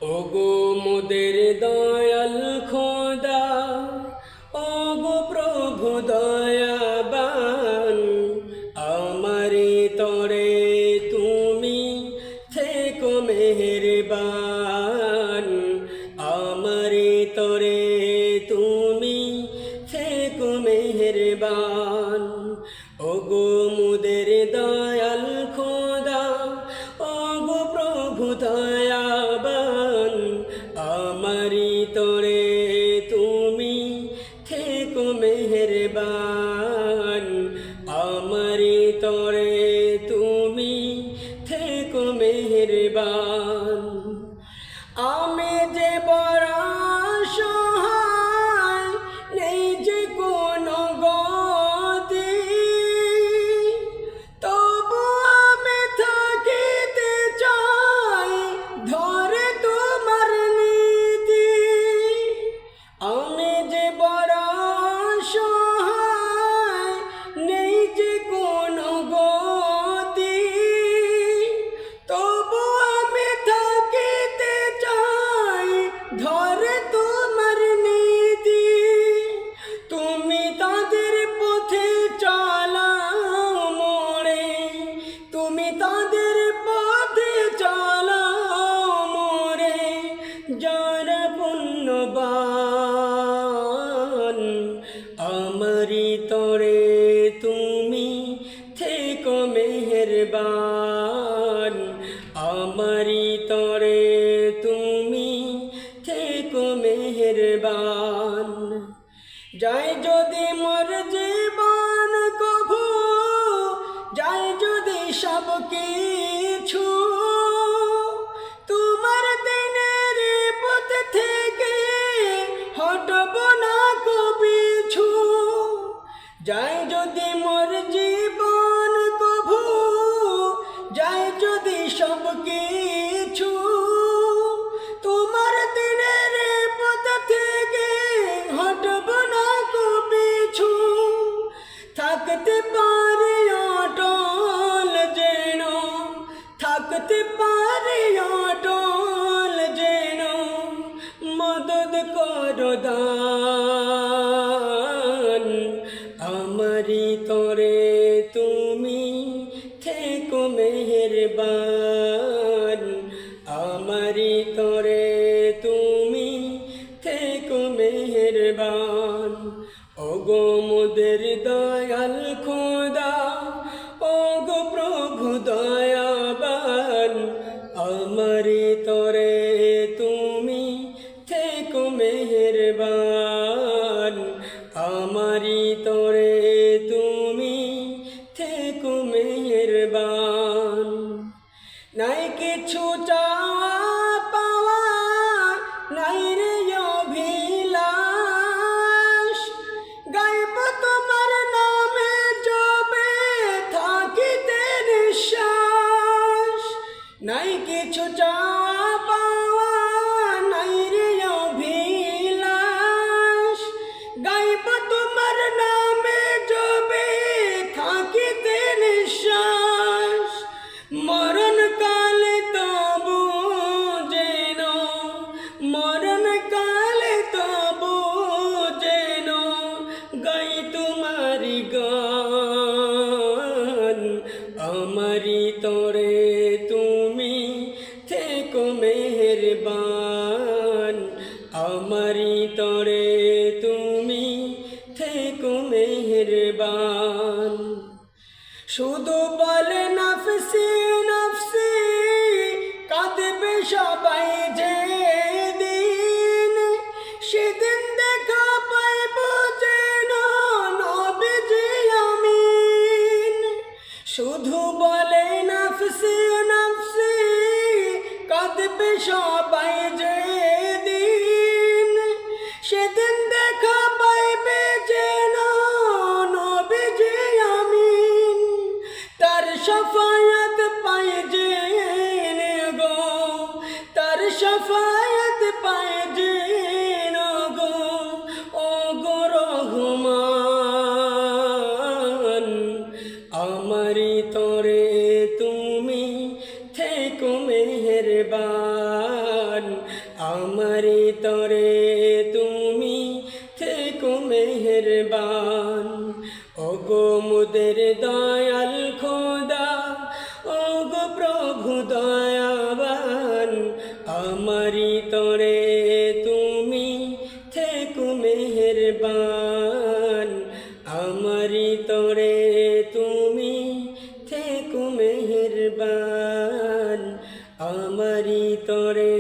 ওগো মোদের দয়াল খোদা, ওগো প্রভু দয়াবান, আমারি তরে তুমি থেকো মেহেরবান, আমারি তরে তুমি থেকো মেহেরবান। ওগো মোদের দয়াল খোদা, ওগো প্রভু দয়াবান, আমারি তরে তুমি থেকো মেহেরবান, আমারি তরে তুমি থেকো মেহেরবান। আমি যে বড় অসহায়, নেই যে কোনো গতি, তবু আমি থাকিতে চাই ধরে তোমার নীতি। আমি যে বড় অসহায়, নেই যে কোনো গতি, তবু আমি থাকিতে চাই ধরে তোমার নীতি। তুমি তাদের পথে চালাও মোরে, তুমি তাদের পথে চালাও মোরে, যারা পুণ্যবান, আমারি তরে তুমি থেকো মেহেরবান, আমারি তরে তুমি থেকো মেহেরবান। যাই যদি মোর জীবন কভু, যাই যদি সব কিছু, তোমার দিনের পথ থেকে হটব না কবিছু। যাই যদি মোর জীবন কভু, যাই যদি সব কিছু, তোমার দিনের পথ থেকে হটব না কবিছু। থাকতে পারি অটল যেন, থাকতে পারি অটল যেন, মদদ করো দান, আমারি তরে তুমি থেকো মেহেরবান, আমারি তরে তুমি থেকো মেহেরবান। ওগো মোদের দয়াল খোদা, ওগো প্রভু দয়াবান, আমারি তরে তুমি থেকো মেহেরবান, আমারি তরে তুমি থেকো মেহেরবান। নাই কিছু চাওয়া পাওয়া, নাই রে অভিলাষ, গাইব তোমার নামে যবে থাকিতে নিঃশ্বাস। নাই কিছু চাওয়া পাওয়া, নাই রে অভিলাষ, গাইব তোমার নামে যবে থাকিতে নিঃশ্বাস। মরণ কালে তবু যেন, মরণ কালে তবু যেন, গাই তোমারি গান, আমারি তরে তুমি থেকো মেহেরবান, আমারি তরে তুমি থেকো মেহেরবান। শুধু বলে নফসি নফসি, কাঁদবে সবাই যেদিন, সেদিন দেখা পাইব যেন নবীজি আমিন। শুধু বলে নফসি নফসি, কাঁদবে সবাই যেদিন, সেদিন দেখা পাইবে যেন নবীজি আমিন। তার শাফায়াত পায় যেন গো, তার শাফায়াত পায় যেন গো, ওগো রহমান, আমারি তরে তুমি থেকো মেহেরবান। আমারি তরে তুমি থেকো মেহেরবান। ওগো মুদের দয়াল খোদা, ওগো প্রভু দয়াবান, আমারি তরে তুমি থেকো মেহেরবান। আমারি তরে তুমি থেকো মেহেরবান। আমারি তরে